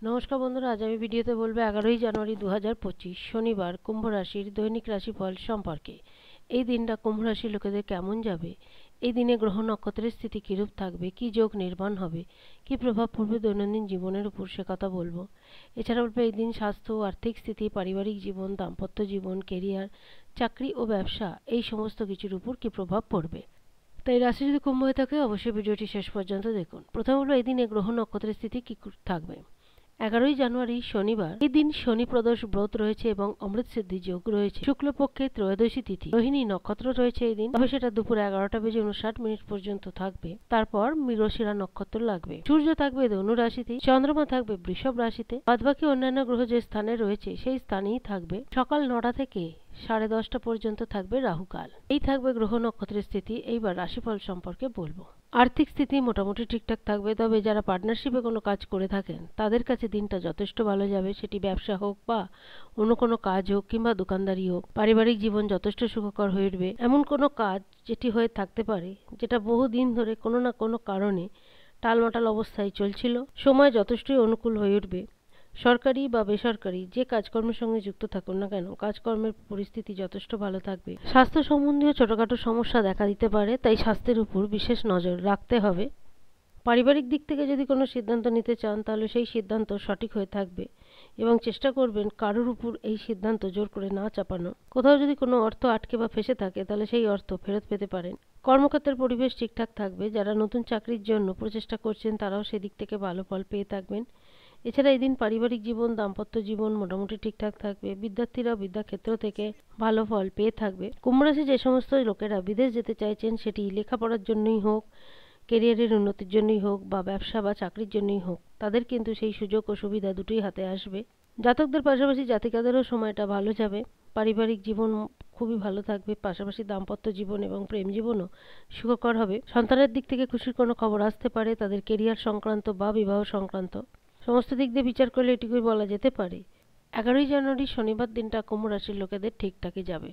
নমস্কার বন্ধুরা, আজ আমি ভিডিওতে বলবো 11ই জানুয়ারি 2025 শনিবার কুম্ভ রাশির দৈনিক রাশিফল সম্পর্কে। এই দিনটা কুম্ভ রাশির লোকেদের কেমন যাবে, এই দিনে গ্রহ নক্ষত্রের স্থিতি কিরূপ থাকবে, কি যোগ নির্মাণ হবে, কি প্রভাব পড়বে দৈনন্দিন জীবনের উপর, সে কথা বলবো। এছাড়া বলবো এই দিন স্বাস্থ্য, আর্থিক স্থিতি, পারিবারিক জীবন, দাম্পত্য জীবন, কেরিয়ার, চাকরি ও ব্যবসা এই সমস্ত কিছুর উপর কি প্রভাব পড়বে। তাই রাশি যদি কুম্ভ হয়ে থাকে অবশ্যই ভিডিওটি শেষ পর্যন্ত দেখুন। প্রথম হলো এই দিনে গ্রহ নক্ষত্রের স্থিতি কি থাকবে। 11ই জানুয়ারি শনিবার, এই দিন শনি প্রদোষ ব্রত রয়েছে এবং অমৃত সিদ্ধি যোগ রয়েছে। শুক্লপক্ষে ত্রয়োদশী তিথি, রোহিণী নক্ষত্র রয়েছে এই দিন, তবে সেটা দুপুর 11টা বেজে 59 মিনিট পর্যন্ত থাকবে। তারপর মৃগশিরা নক্ষত্র লাগবে। সূর্য থাকবে ধনু রাশিতে, চন্দ্রমা থাকবে বৃষভ রাশিতে, বাদবাকি অন্যান্য গ্রহ যে স্থানে রয়েছে সেই স্থানেই থাকবে। সকাল 9টা থেকে 10:30 পর্যন্ত থাকবে রাহুকাল। এই থাকবে গ্রহ নক্ষত্রের স্থিতি। এইবার রাশিফল সম্পর্কে বলবো। আর্থিক স্থিতি মোটামুটি ঠিকঠাক থাকবে, তবে যারা পার্টনারশিপে কোনো কাজ করে থাকেন তাদের কাছে দিনটা যথেষ্ট ভালো যাবে। সেটি ব্যবসা হোক বা অন্য কোনো কাজ হোক কিংবা দোকানদারি হোক। পারিবারিক জীবন যথেষ্ট সুখকর হয়ে উঠবে। এমন কোনো কাজ যেটি হয়ে থাকতে পারে যেটা বহুদিন ধরে কোনো না কোনো কারণে টালমাটাল অবস্থায় চলছিল, সময় যথেষ্টই অনুকূল হয়ে উঠবে। সরকারি বা বেসরকারি যে কাজকর্মের সঙ্গে যুক্ত থাকুন না কেন, কাজকর্মের পরিস্থিতি যথেষ্ট ভালো থাকবে। স্বাস্থ্য সম্বন্ধীয় ছোটখাটো সমস্যা দেখা দিতে পারে, তাই স্বাস্থ্যের উপর বিশেষ নজর রাখতে হবে। পারিবারিক দিক থেকে যদি কোনো সিদ্ধান্ত নিতে চান তাহলে সেই সিদ্ধান্ত সঠিক হয়ে থাকবে এবং চেষ্টা করবেন কারোর উপর এই সিদ্ধান্ত জোর করে না চাপানো। কোথাও যদি কোনো অর্থ আটকে বা ফেঁসে থাকে তাহলে সেই অর্থ ফেরত পেতে পারেন। কর্মক্ষেত্রের পরিবেশ ঠিকঠাক থাকবে। যারা নতুন চাকরির জন্য প্রচেষ্টা করছেন তারাও সেদিক থেকে ভালো ফল পেয়ে থাকবেন। এছাড়া এই দিন পারিবারিক জীবন, দাম্পত্য জীবন মোটামুটি ঠিকঠাক থাকবে। বিদ্যার্থীরা বিদ্যাক্ষেত্র থেকে ভালো ফল পেয়ে থাকবে। কুম্ভ রাশি যে সমস্ত লোকেরা বিদেশ যেতে চাইছেন, সেটি লেখাপড়ার জন্যই হোক, কেরিয়ারের উন্নতির জন্যই হোক বা ব্যবসা বা চাকরির জন্যই হোক, তাদের কিন্তু সেই সুযোগ ও সুবিধা দুটোই হাতে আসবে। জাতকদের পাশাপাশি জাতিকাদেরও সময়টা ভালো যাবে। পারিবারিক জীবন খুবই ভালো থাকবে, পাশাপাশি দাম্পত্য জীবন এবং প্রেম জীবনও সুখকর হবে। সন্তানের দিক থেকে খুশির কোনো খবর আসতে পারে, তাদের কেরিয়ার সংক্রান্ত বা বিবাহ সংক্রান্ত। সমস্ত দিক দিয়ে বিচার করলে এটুকুই বলা যেতে পারে 11ই জানুয়ারি শনিবার দিনটা কুম্ভ রাশির লোকেদের ঠিকঠাকই যাবে।